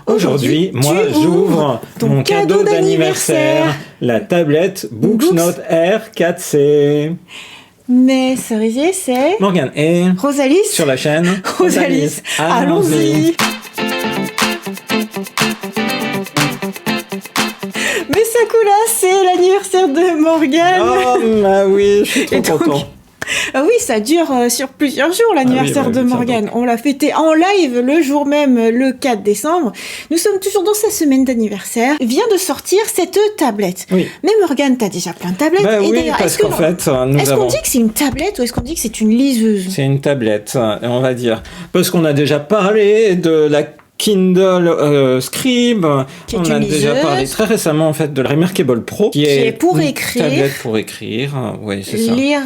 Aujourd'hui, moi, j'ouvre mon cadeau d'anniversaire, la tablette BooksNote Air 4C. Mais cerisier, c'est... Morgane et... Rosalis. Sur la chaîne... Rosalis. Allons-y. Mais Sakula, c'est l'anniversaire de Morgane. Oh, bah oui, je suis trop content. Oui, ça dure sur plusieurs jours, l'anniversaire de Morgane. On l'a fêté en live le jour même, le 4 décembre. Nous sommes toujours dans sa semaine d'anniversaire. Vient de sortir cette tablette. Oui. Mais Morgane, t'as déjà plein de tablettes. Bah oui, parce qu'en fait, est-ce qu'on dit que c'est une tablette ou est-ce qu'on dit que c'est une liseuse ? C'est une tablette, on va dire. Parce qu'on a déjà parlé de la Kindle Scribe, on a déjà parlé très récemment en fait de la Remarkable Pro qui est pour écrire, tablette pour écrire, oui c'est ça. Lire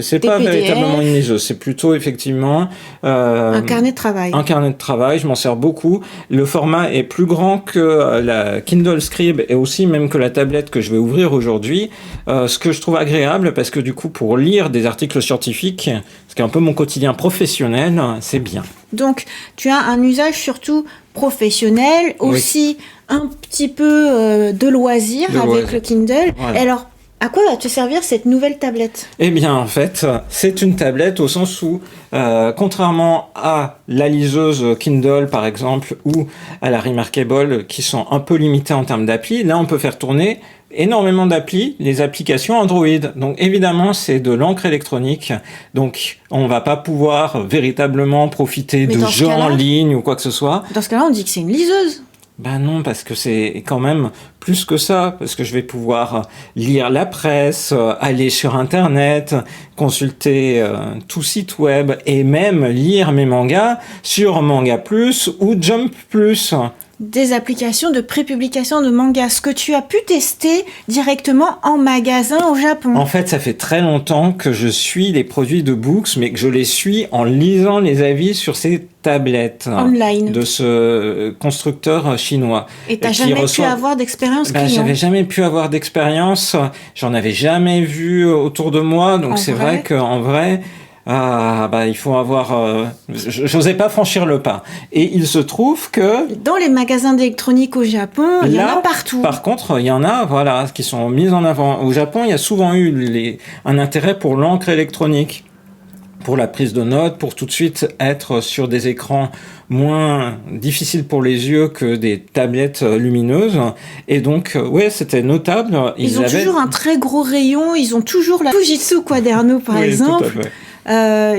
c'est pas PDF. Véritablement une liseuse, c'est plutôt effectivement un carnet de travail. Un carnet de travail, je m'en sers beaucoup. Le format est plus grand que la Kindle Scribe et aussi même que la tablette que je vais ouvrir aujourd'hui. Ce que je trouve agréable parce que du coup pour lire des articles scientifiques, ce qui est un peu mon quotidien professionnel, c'est bien. Donc, tu as un usage surtout professionnel, aussi un petit peu de loisir avec le Kindle. Voilà. Et alors, à quoi va te servir cette nouvelle tablette ? Eh bien, en fait, c'est une tablette au sens où, contrairement à la liseuse Kindle, par exemple, ou à la Remarkable, qui sont un peu limitées en termes d'appli, là, on peut faire tourner énormément d'applis, les applications Android. Donc évidemment, c'est de l'encre électronique. Donc on va pas pouvoir véritablement profiter de jeux en ligne ou quoi que ce soit. Dans ce cas-là, on dit que c'est une liseuse. Ben non, parce que c'est quand même plus que ça, parce que je vais pouvoir lire la presse, aller sur Internet, consulter tout site web et même lire mes mangas sur Manga Plus ou Jump Plus. Des applications de prépublication de mangas, ce que tu as pu tester directement en magasin au Japon. En fait, ça fait très longtemps que je suis les produits de Books, mais que je les suis en lisant les avis sur ces tablettes online de ce constructeur chinois. Et t'as jamais pu avoir d'expérience client ? J'avais jamais pu avoir d'expérience, j'en avais jamais vu autour de moi, donc c'est vrai qu'en vrai... il faut avoir... j'osais pas franchir le pas. Et il se trouve que... Dans les magasins d'électronique au Japon, il y en a partout. Par contre, il y en a, qui sont mis en avant. Au Japon, il y a souvent eu un intérêt pour l'encre électronique, pour la prise de notes, pour tout de suite être sur des écrans moins difficiles pour les yeux que des tablettes lumineuses. Et donc, c'était notable. Ils ont toujours un très gros rayon, ils ont toujours la Fujitsu Quaderno, par exemple. Tout à fait.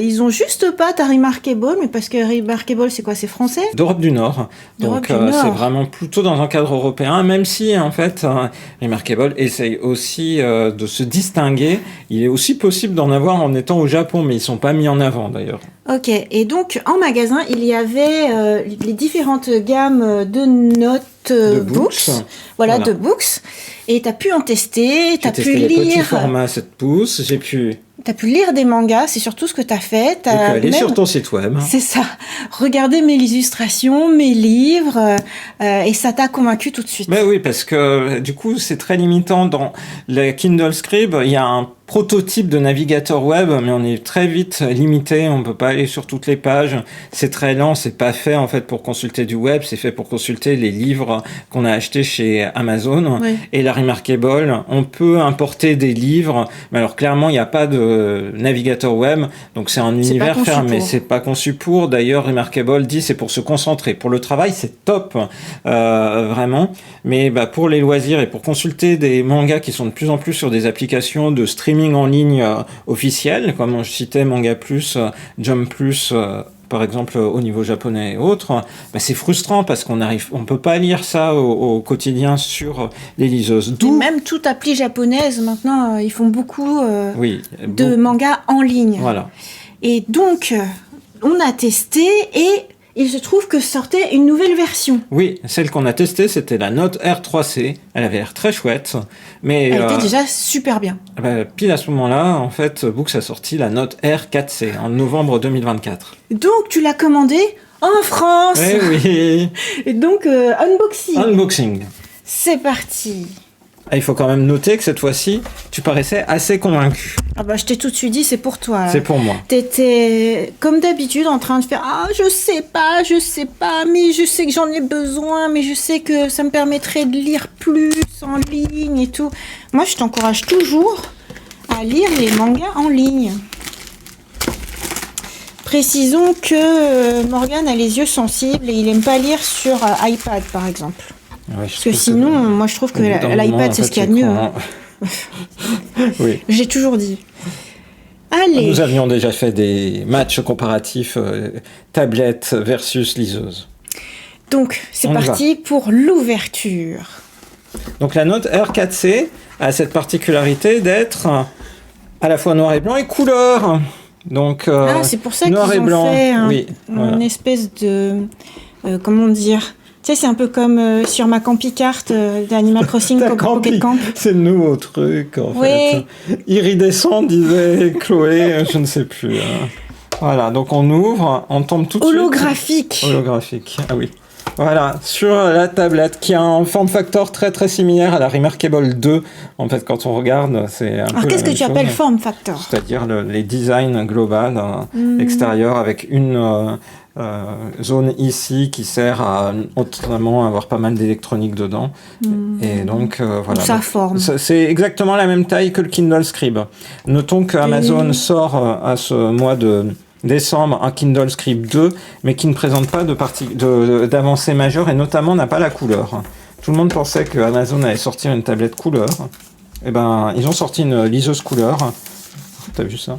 Ils ont juste pas ta Remarkable, mais parce que Remarkable, c'est quoi ? C'est français ? D'Europe du Nord. Donc, c'est vraiment plutôt dans un cadre européen, même si, en fait, Remarkable essaye aussi de se distinguer. Il est aussi possible d'en avoir en étant au Japon, mais ils sont pas mis en avant, d'ailleurs. Ok, et donc, en magasin, il y avait les différentes gammes de notes books. Voilà, de books. Et t'as pu en tester, t'as pu lire... J'ai testé les petits formats 7 pouces, T'as pu lire des mangas, c'est surtout ce que t'as fait. J'ai pu aller sur ton site web. C'est ça. Regarder mes illustrations, mes livres, et ça t'a convaincu tout de suite. Ben oui, parce que du coup, c'est très limitant. Dans la Kindle Scribe, il y a un prototype de navigateur web, mais on est très vite limité, on peut pas aller sur toutes les pages, c'est très lent, c'est pas fait en fait pour consulter du web, c'est fait pour consulter les livres qu'on a achetés chez Amazon. Oui. Et la Remarkable, on peut importer des livres, mais alors clairement il n'y a pas de navigateur web, donc c'est un univers fermé, c'est pas conçu pour. D'ailleurs Remarkable dit c'est pour se concentrer, pour le travail c'est top, vraiment, mais pour les loisirs et pour consulter des mangas qui sont de plus en plus sur des applications de streaming en ligne officielle, comme je citais Manga Plus, Jump Plus, par exemple au niveau japonais et autres, c'est frustrant parce on peut pas lire ça au quotidien sur les liseuses. Et même toute appli japonaise maintenant, ils font beaucoup de mangas en ligne. Voilà. Et donc, on a testé et il se trouve que sortait une nouvelle version. Oui, celle qu'on a testée, c'était la Note R3C. Elle avait l'air très chouette, mais... Elle était déjà super bien. Pile à ce moment-là, en fait, Books a sorti la Note R4C en novembre 2024. Donc, tu l'as commandée en France. Oui. Et donc, unboxing. Unboxing. C'est parti. Ah, il faut quand même noter que cette fois-ci, tu paraissais assez convaincu. Ah bah je t'ai tout de suite dit, c'est pour toi. C'est pour moi. T'étais comme d'habitude en train de faire je sais pas, mais je sais que j'en ai besoin, mais je sais que ça me permettrait de lire plus en ligne et tout. Moi je t'encourage toujours à lire les mangas en ligne. Précisons que Morgane a les yeux sensibles et il aime pas lire sur iPad par exemple. Ouais, parce que sinon, moi je trouve que l'iPad c'est ce qu'il y a de mieux. Hein. Oui. J'ai toujours dit. Allez. Nous avions déjà fait des matchs comparatifs tablette versus liseuse. Donc c'est parti pour l'ouverture. Donc la note R4C a cette particularité d'être à la fois noir et blanc et couleur. Donc c'est pour ça qu'ils ont fait une espèce de comment dire. Tu sais, c'est un peu comme sur ma campicarte d'Animal Crossing Pocket Camp. C'est le nouveau truc, en fait. Iridescent, disait Chloé, je ne sais plus. Voilà, donc on ouvre, on tombe tout de suite. Holographique, ah oui. Voilà, sur la tablette, qui a un form factor très très similaire à la Remarkable 2. En fait, quand on regarde, c'est un peu. Alors, qu'est-ce que tu appelles form factor ? C'est-à-dire les designs global extérieurs avec une zone ici qui sert à notamment avoir pas mal d'électronique dedans. Et donc, voilà. Sa forme. C'est exactement la même taille que le Kindle Scribe. Notons que Amazon sort à ce mois de décembre un Kindle Scribe 2, mais qui ne présente pas d'avancée majeure et notamment n'a pas la couleur. Tout le monde pensait que Amazon allait sortir une tablette couleur. Eh ben, ils ont sorti une liseuse couleur. T'as vu ça ?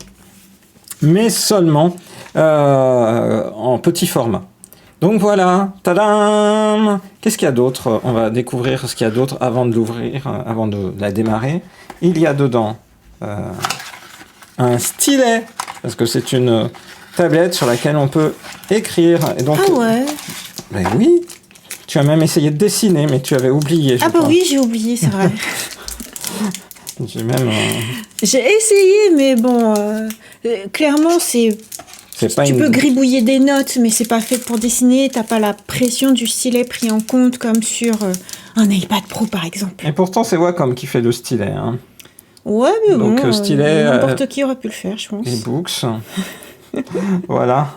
Mais seulement en petit format. Donc voilà, tadam! Qu'est-ce qu'il y a d'autre ? On va découvrir ce qu'il y a d'autre avant de l'ouvrir, avant de la démarrer. Il y a dedans un stylet, parce que c'est une tablette sur laquelle on peut écrire. Et donc, ben oui, tu as même essayé de dessiner, mais tu avais oublié. Oui, j'ai oublié, c'est vrai. J'ai même... J'ai essayé, mais bon, clairement, tu peux gribouiller des notes, mais c'est pas fait pour dessiner. T'as pas la pression du stylet pris en compte comme sur un iPad Pro, par exemple. Et pourtant, c'est Wacom qui fait le stylet. Hein. Ouais, mais donc, bon, stylet, n'importe qui aurait pu le faire, je pense. Et books. Voilà,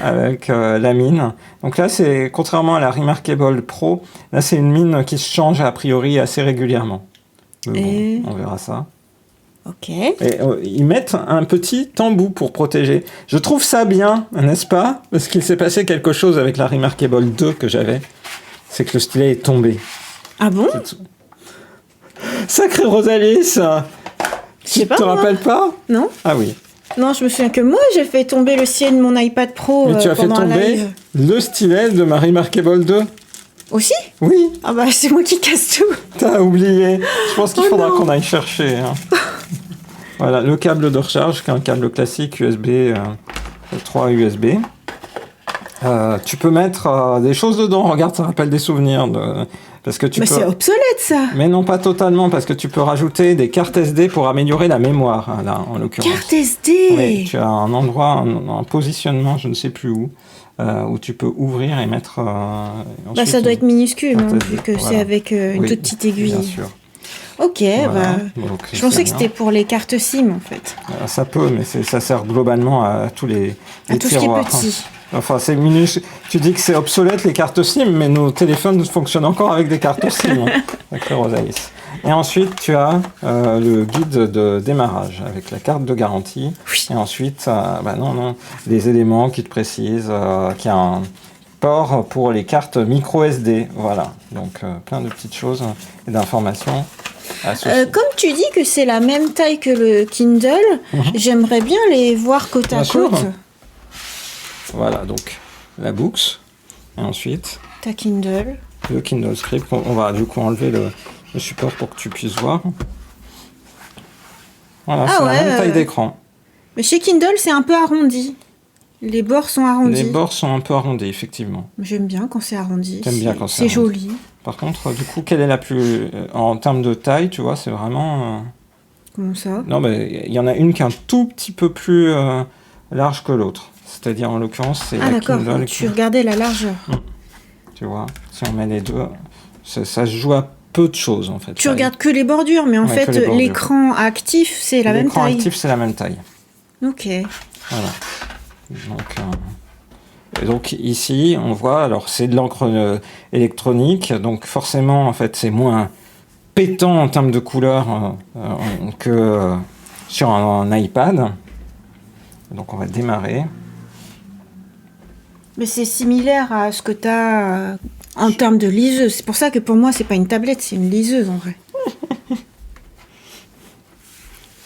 avec la mine. Donc là, c'est contrairement à la Remarkable Pro, là, c'est une mine qui se change a priori assez régulièrement. Bon, on verra ça. Ok. Et ils mettent un petit embout pour protéger. Je trouve ça bien, n'est-ce pas ? Parce qu'il s'est passé quelque chose avec la Remarkable 2 que j'avais. C'est que le stylet est tombé. Ah bon ? Sacré Rosalis ! Tu te rappelles pas ? Non. Ah oui. Non, je me souviens que moi, j'ai fait tomber le stylet de mon iPad Pro. Mais tu as fait tomber le stylet de ma Remarkable 2 ? Aussi ? Oui. Ah bah, c'est moi qui casse tout. T'as oublié. Je pense qu'il faudra qu'on aille chercher. Hein. Voilà, le câble de recharge, qui est un câble classique USB 3 USB. Tu peux mettre des choses dedans. Regarde, ça rappelle des souvenirs. Parce que c'est obsolète, ça. Mais non, pas totalement, parce que tu peux rajouter des cartes SD pour améliorer la mémoire, là, en l'occurrence. Carte SD. Oui, tu as un endroit, un positionnement, je ne sais plus où tu peux ouvrir et mettre... ça doit être minuscule, vu que c'est avec une toute petite aiguille. Bien sûr. Ok, donc, je pensais que c'était pour les cartes SIM, en fait. Ça peut, mais ça sert globalement à tous les tiroirs. Tout ce qui est petit. Enfin, c'est minuscule. Tu dis que c'est obsolète les cartes SIM, mais nos téléphones fonctionnent encore avec des cartes SIM. D'accord, Rosalis. Et ensuite, tu as le guide de démarrage avec la carte de garantie. Oui. Et ensuite, des éléments qui te précisent qu'il y a un port pour les cartes micro SD. Voilà. Donc, plein de petites choses et d'informations. Comme tu dis que c'est la même taille que le Kindle, j'aimerais bien les voir côte à côte. Voilà, donc la Books, et ensuite ta Kindle. Le Kindle Scribe. On va du coup enlever le support pour que tu puisses voir. Voilà, c'est la même taille d'écran. Mais chez Kindle, c'est un peu arrondi. Les bords sont arrondis. Les bords sont un peu arrondis, effectivement. J'aime bien quand c'est arrondi. T'aimes bien quand c'est arrondi. Joli. Par contre, du coup, quelle est la plus... En termes de taille, tu vois, c'est vraiment... Comment ça ? Non, mais il y en a une qui est un tout petit peu plus large que l'autre. C'est-à-dire, en l'occurrence, c'est la Kindle. Ah d'accord, tu regardais la largeur. Tu vois, si on met les deux, ça se joue à peu de choses, en fait. Tu regardes que les bordures, mais en fait, l'écran actif, c'est la même taille. L'écran actif, c'est la même taille. Ok. Voilà. Donc ici, on voit, alors c'est de l'encre électronique, donc forcément, en fait, c'est moins pétant en termes de couleur que sur un iPad. Donc on va démarrer. Mais c'est similaire à ce que tu as en termes de liseuse. C'est pour ça que pour moi, c'est pas une tablette, c'est une liseuse en vrai.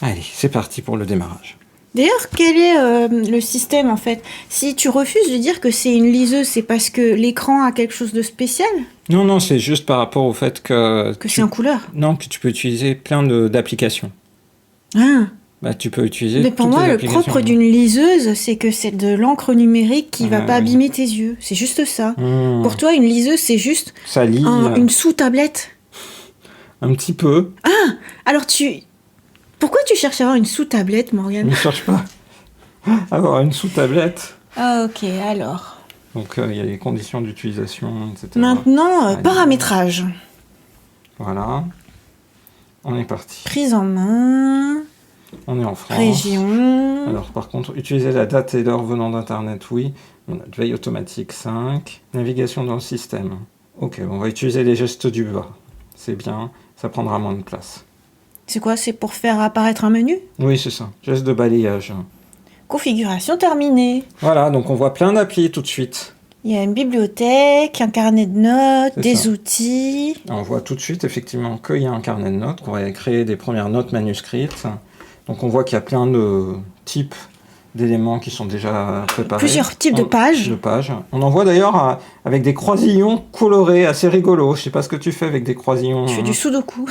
Allez, c'est parti pour le démarrage. D'ailleurs, quel est le système en fait? Si tu refuses de dire que c'est une liseuse, c'est parce que l'écran a quelque chose de spécial? Non, c'est juste par rapport au fait que... Que c'est en couleur? Non, que tu peux utiliser plein d'applications. Ah. Bah, tu peux utiliser. Mais pour moi, le propre d'une liseuse, c'est que c'est de l'encre numérique qui va pas abîmer tes yeux. C'est juste ça. Pour toi, une liseuse, c'est juste ça lit, une sous-tablette. Un petit peu. Ah, alors pourquoi tu cherches à avoir une sous-tablette, Morgane? Je ne cherche pas à avoir une sous-tablette. Ah, ok, alors. Donc, il y a les conditions d'utilisation, etc. Maintenant, paramétrage. Voilà. On est parti. Prise en main. On est en France. Région. Alors, par contre, utiliser la date et l'heure venant d'Internet, oui. On a veille automatique 5. Navigation dans le système. Ok, on va utiliser les gestes du bas. C'est bien, ça prendra moins de place. C'est quoi? C'est pour faire apparaître un menu? Oui, c'est ça. Geste de balayage. Configuration terminée. Voilà, donc on voit plein d'applis tout de suite. Il y a une bibliothèque, un carnet de notes, des outils. On voit tout de suite, effectivement, qu'il y a un carnet de notes, qu'on va créer des premières notes manuscrites. Donc on voit qu'il y a plein de types d'éléments qui sont déjà préparés. Plusieurs types de pages. On en voit d'ailleurs avec des croisillons colorés, assez rigolos. Je sais pas ce que tu fais avec des croisillons. Je fais du sudoku.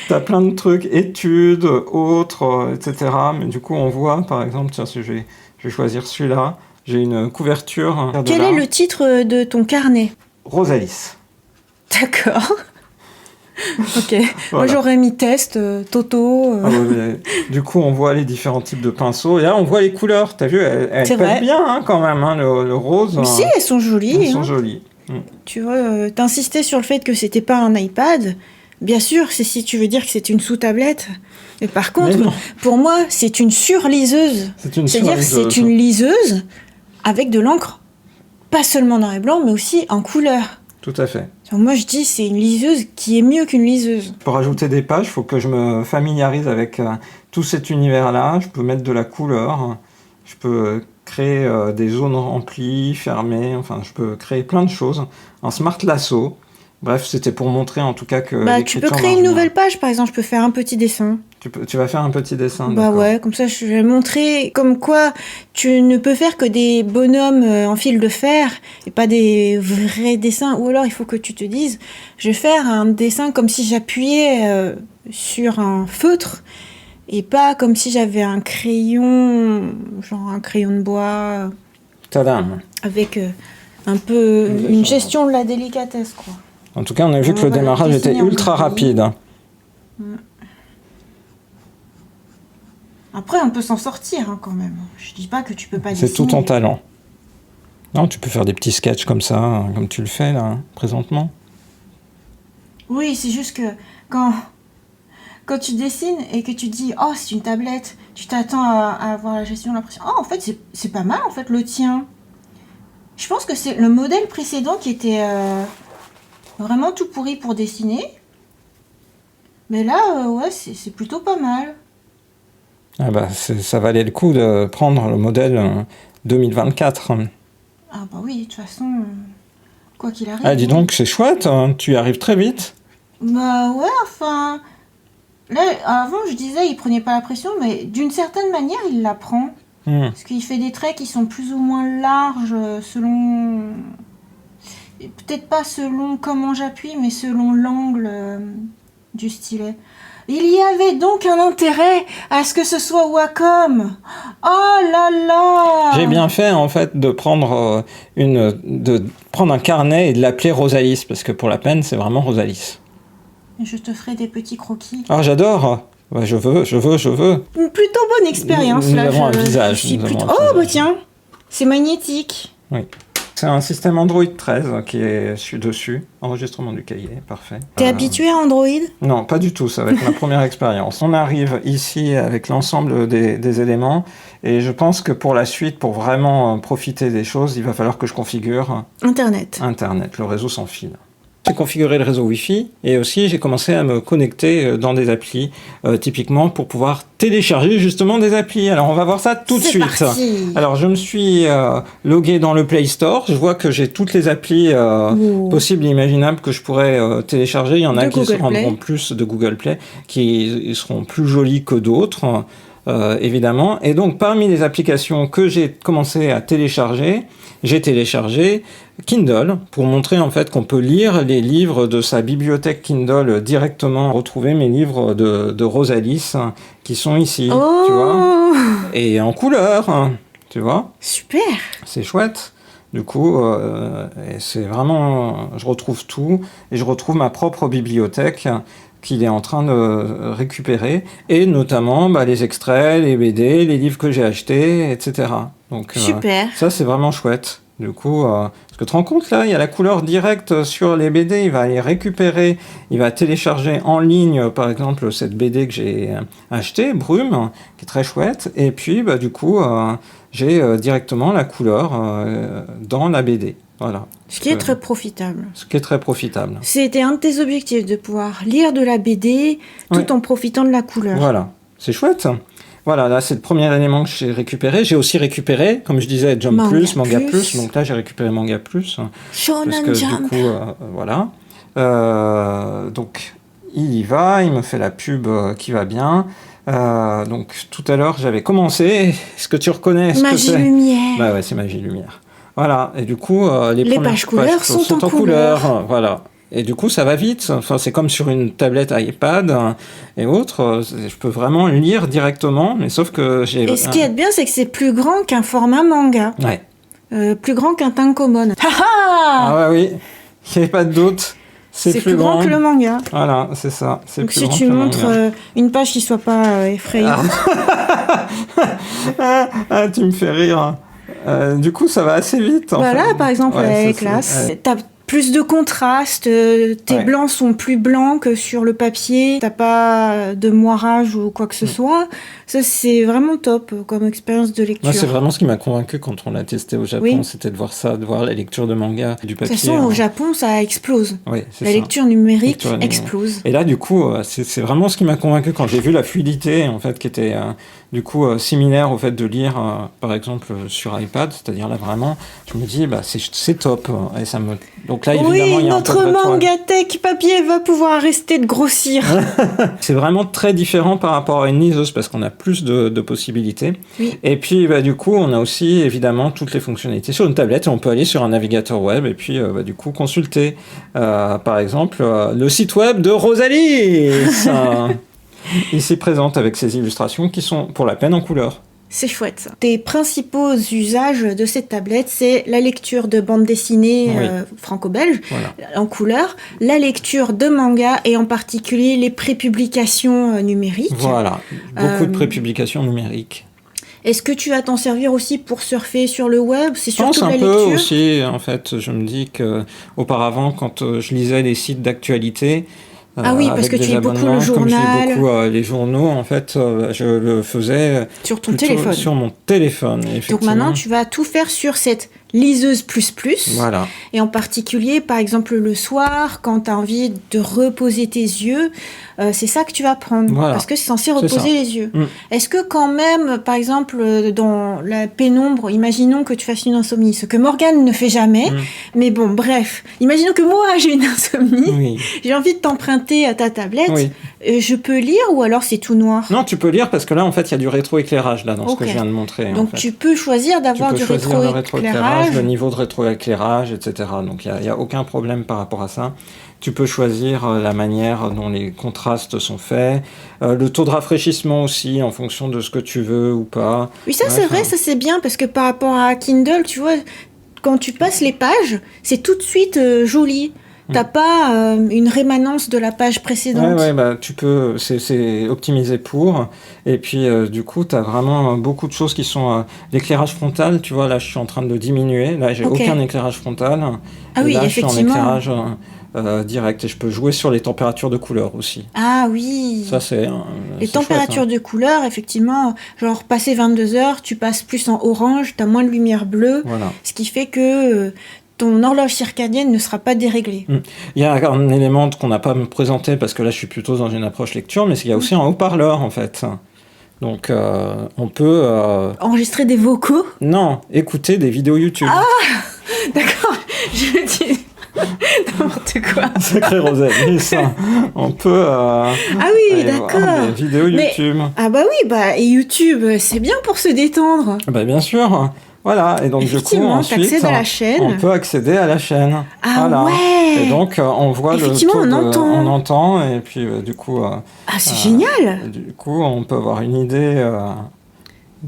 T'as plein de trucs, études, autres, etc. Mais du coup, on voit, par exemple, tiens, je vais choisir celui-là. J'ai une couverture. Quel est le titre de ton carnet? Rosalis. D'accord. Ok. Voilà. Moi, j'aurais mis test, Toto. Du coup, on voit les différents types de pinceaux. Et là, on voit les couleurs. T'as vu, elles pètent bien quand même, hein, le rose. Mais si, elles sont jolies. Elles sont jolies. Tu vois, t'insistais sur le fait que c'était pas un iPad. Bien sûr, c'est si tu veux dire que c'est une sous-tablette. Mais par contre, pour moi, c'est une surliseuse. C'est-à-dire que c'est une liseuse avec de l'encre, pas seulement noir et blanc, mais aussi en couleur. Tout à fait. Moi, je dis c'est une liseuse qui est mieux qu'une liseuse. Pour ajouter des pages, il faut que je me familiarise avec tout cet univers-là. Je peux mettre de la couleur, je peux créer des zones remplies, fermées, enfin, je peux créer plein de choses. Un smart lasso. Bref, c'était pour montrer en tout cas que tu peux créer une nouvelle page, par exemple, je peux faire un petit dessin. Tu vas faire un petit dessin, d'accord. Ouais, comme ça je vais montrer comme quoi tu ne peux faire que des bonhommes en fil de fer et pas des vrais dessins. Ou alors il faut que tu te dises, je vais faire un dessin comme si j'appuyais sur un feutre et pas comme si j'avais un crayon, genre un crayon de bois. Tadam. Avec un peu une gestion de la délicatesse, quoi. En tout cas, on a vu que le démarrage était ultra rapide. Après, on peut s'en sortir quand même. Je dis pas que tu peux pas dessiner. C'est tout ton talent. Non, tu peux faire des petits sketchs comme ça, comme tu le fais là, présentement. Oui, c'est juste que quand tu dessines et que tu dis « Oh, c'est une tablette », tu t'attends à avoir la gestion de l'impression « Oh, en fait, c'est pas mal, en fait, le tien ». Je pense que c'est le modèle précédent qui était vraiment tout pourri pour dessiner. Mais là, ouais, c'est plutôt pas mal. Ah bah, ça valait le coup de prendre le modèle 2024. Ah bah oui, de toute façon, quoi qu'il arrive. Ah, dis donc, c'est chouette, hein, tu y arrives très vite. Bah ouais, enfin... Là, avant, je disais, il prenait pas la pression, mais d'une certaine manière, il la prend. Parce qu'il fait des traits qui sont plus ou moins larges selon... Peut-être pas selon comment j'appuie, mais selon l'angle du stylet. Il y avait donc un intérêt à ce que ce soit Wacom. Oh là là! J'ai bien fait, en fait, de prendre un carnet et de l'appeler Rosalis, parce que pour la peine, c'est vraiment Rosalis. Je te ferai des petits croquis. Ah, j'adore! Ouais, je veux. Une plutôt bonne expérience, nous là. Avons un visage. Oh, bah tiens, c'est magnétique. Oui. C'est un système Android 13 qui est dessus. Enregistrement du cahier, parfait. T'es habitué à Android ? Non, pas du tout, ça va être ma première expérience. On arrive ici avec l'ensemble des éléments et je pense que pour la suite, pour vraiment profiter des choses, il va falloir que je configure Internet, le réseau sans fil. J'ai configuré le réseau Wi-Fi et aussi j'ai commencé à me connecter dans des applis, typiquement pour pouvoir télécharger justement des applis. Alors on va voir ça tout de suite. Parti. Alors je me suis logué dans le Play Store. Je vois que j'ai toutes les applis possibles et imaginables que je pourrais télécharger. Il y en a qui se rendront plus de Google Play, qui seront plus jolies que d'autres. Évidemment. Et donc, parmi les applications que j'ai commencé à télécharger, j'ai téléchargé Kindle pour montrer en fait qu'on peut lire les livres de sa bibliothèque Kindle directement, retrouver mes livres de Rosalis qui sont ici, tu vois, et en couleur, tu vois. Super. C'est chouette. Du coup, c'est vraiment, je retrouve tout et je retrouve ma propre bibliothèque qu'il est en train de récupérer, et notamment les extraits, les BD, les livres que j'ai achetés, etc. Donc, super. Ça, c'est vraiment chouette. Du coup, parce que tu te rends compte, là, il y a la couleur directe sur les BD, il va les récupérer, il va télécharger en ligne, par exemple, cette BD que j'ai achetée, Brume, qui est très chouette, et puis, du coup, j'ai directement la couleur dans la BD. Voilà. Ce qui est très profitable. C'était un de tes objectifs, de pouvoir lire de la BD tout en profitant de la couleur. Voilà, c'est chouette. Voilà, là c'est le premier élément que j'ai récupéré. J'ai aussi récupéré, comme je disais, Jump Plus, Manga Plus. Donc là j'ai récupéré Manga Plus. Shonen parce que Jump. Du coup, voilà. Donc il y va, il me fait la pub qui va bien. Donc tout à l'heure j'avais commencé. Est-ce que tu reconnais ce que c'est ? Magie Lumière. Bah ouais, c'est Magie Lumière. Voilà, et du coup, les pages couleurs sont en couleur. Voilà. Et du coup, ça va vite. Enfin, c'est comme sur une tablette iPad et autres. Je peux vraiment lire directement, mais sauf que j'ai... Et ce qui est bien, c'est que c'est plus grand qu'un format manga. Ouais. Plus grand qu'un tankōmon. Ah ouais, oui, il n'y avait pas de doute. C'est plus grand que le manga. Voilà, c'est ça. C'est donc plus si grand tu que le montres une page qui soit pas effrayante. Ah, tu me fais rire. Du coup, ça va assez vite. Voilà, par exemple, la classe. T'as plus de contraste, tes blancs sont plus blancs que sur le papier, t'as pas de moirage ou quoi que ce soit. Ça, c'est vraiment top comme expérience de lecture. Moi, c'est vraiment ce qui m'a convaincu quand on l'a testé au Japon, c'était de voir ça, de voir la lecture de manga, du papier. De toute façon, au Japon, ça explose. Oui, la lecture numérique explose. Et là, du coup, c'est vraiment ce qui m'a convaincu quand j'ai vu la fluidité, en fait, qui était du coup similaire au fait de lire, par exemple, sur iPad, c'est-à-dire là, vraiment, je me dis, c'est top. Et ça me... Donc là, évidemment, il y a notre Mangatech papier va pouvoir arrêter de grossir. C'est vraiment très différent par rapport à une liseuse parce qu'on a plus de possibilités. Oui. Et puis, du coup, on a aussi évidemment toutes les fonctionnalités sur une tablette. On peut aller sur un navigateur web et puis, du coup, consulter, par exemple, le site web de Rosalis, ici présente avec ses illustrations qui sont pour la peine en couleur. C'est chouette, ça. Tes principaux usages de cette tablette, c'est la lecture de bande dessinée franco-belge en couleur, la lecture de manga et en particulier les prépublications numériques. Voilà, beaucoup de prépublications numériques. Est-ce que tu vas t'en servir aussi pour surfer sur le web ? C'est surtout je pense la lecture. lecture Aussi, en fait, je me dis que auparavant, quand je lisais les sites d'actualité, ah oui, parce que tu lis beaucoup le journal. Comme je lis beaucoup les journaux, en fait, je le faisais sur ton téléphone. Sur mon téléphone, effectivement. Donc maintenant, tu vas tout faire sur cette liseuse plus. Voilà. Et en particulier, par exemple, le soir, quand tu as envie de reposer tes yeux, c'est ça que tu vas prendre. Voilà. Parce que c'est censé reposer les yeux. Est-ce que quand même, par exemple, dans la pénombre, imaginons que tu fasses une insomnie, ce que Morgane ne fait jamais, mais bon, bref, imaginons que moi, j'ai une insomnie, j'ai envie de t'emprunter à ta tablette, je peux lire ou alors c'est tout noir ? Non, tu peux lire parce que là, en fait, il y a du rétroéclairage là, dans ce que je viens de montrer. Donc, tu peux choisir d'avoir du rétroéclairage. Le niveau de rétroéclairage, etc. Donc il n'y a aucun problème par rapport à ça. Tu peux choisir la manière dont les contrastes sont faits, le taux de rafraîchissement aussi en fonction de ce que tu veux ou pas. Oui, ça c'est vrai, ça c'est bien parce que par rapport à Kindle, tu vois, quand tu passes les pages, c'est tout de suite joli. T'as pas une rémanence de la page précédente. Ouais, bah, tu peux, c'est optimisé pour. Et puis, du coup, tu as vraiment beaucoup de choses qui sont... l'éclairage frontal, tu vois, là, je suis en train de le diminuer. Là, j'ai aucun éclairage frontal. Ah oui, là, effectivement. Je suis en éclairage direct. Et je peux jouer sur les températures de couleur aussi. Ah oui. Ça, c'est les températures de couleur, effectivement, genre, passé 22 heures, tu passes plus en orange, tu as moins de lumière bleue. Voilà. Ce qui fait que... ton horloge circadienne ne sera pas déréglée. Il y a un élément qu'on n'a pas présenté, parce que là je suis plutôt dans une approche lecture, mais il y a aussi un haut-parleur en fait. Donc on peut... enregistrer des vocaux ? Non, écouter des vidéos YouTube. Ah d'accord, je me dis... n'importe quoi. Sacré Rosalie, ça. On peut... ah oui, d'accord. Des vidéos YouTube. Ah bah oui, et YouTube, c'est bien pour se détendre. Bah bien sûr. Voilà, et donc du coup, ensuite, à la chaîne. On peut accéder à la chaîne. Ah voilà. Ouais. Et donc, on voit on entend, et puis du coup... c'est génial. Du coup, on peut avoir une idée...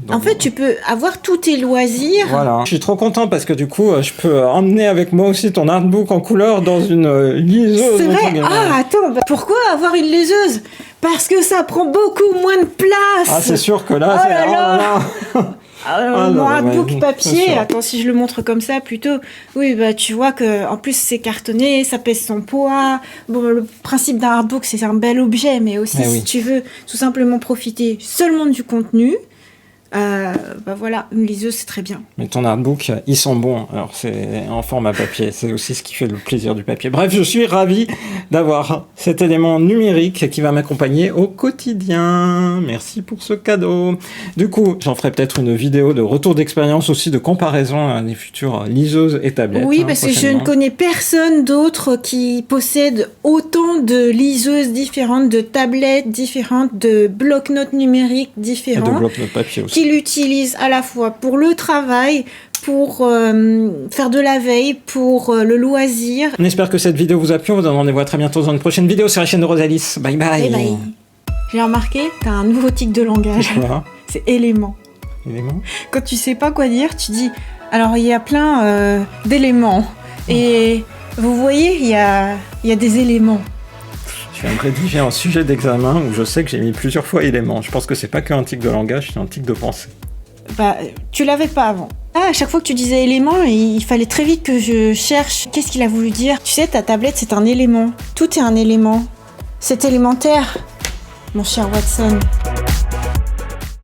en fait, tu peux avoir tous tes loisirs. Voilà. Je suis trop content parce que du coup, je peux emmener avec moi aussi ton artbook en couleur dans une liseuse. C'est vrai. Ah, attends, pourquoi avoir une liseuse ? Parce que ça prend beaucoup moins de place. Ah, c'est sûr que là, mon artbook papier, attends, si je le montre comme ça plutôt, oui, bah tu vois que en plus c'est cartonné, ça pèse son poids. Bon, le principe d'un artbook, c'est un bel objet, mais aussi si tu veux tout simplement profiter seulement du contenu, bah voilà, une liseuse c'est très bien. Mais ton artbook, ils sont bons. Alors c'est en format papier, c'est aussi ce qui fait le plaisir du papier. Bref, je suis ravi d'avoir cet élément numérique qui va m'accompagner au quotidien. Merci pour ce cadeau. Du coup, j'en ferai peut-être une vidéo de retour d'expérience aussi, de comparaison à des futures liseuses et tablettes. Oui, parce que je ne connais personne d'autre qui possède autant de liseuses différentes, de tablettes différentes, de bloc-notes numériques différents. Et de bloc-notes papier aussi. Qui l'utilisent à la fois pour le travail, pour faire de la veille, pour le loisir. On espère que cette vidéo vous a plu. On vous donne rendez-vous à très bientôt dans une prochaine vidéo sur la chaîne de Rosalis. Bye bye. Bye bye. J'ai remarqué, t'as un nouveau tic de langage. C'est élément. Élément. Quand tu sais pas quoi dire, tu dis... Alors, il y a plein d'éléments. Et vous voyez, il y a des éléments. Je viens de rédiger un sujet d'examen où je sais que j'ai mis plusieurs fois élément. Je pense que c'est pas qu'un tic de langage, c'est un tic de pensée. Bah, tu l'avais pas avant. Ah, à chaque fois que tu disais élément, il fallait très vite que je cherche qu'est-ce qu'il a voulu dire. Tu sais, ta tablette, c'est un élément. Tout est un élément. C'est élémentaire, mon cher Watson.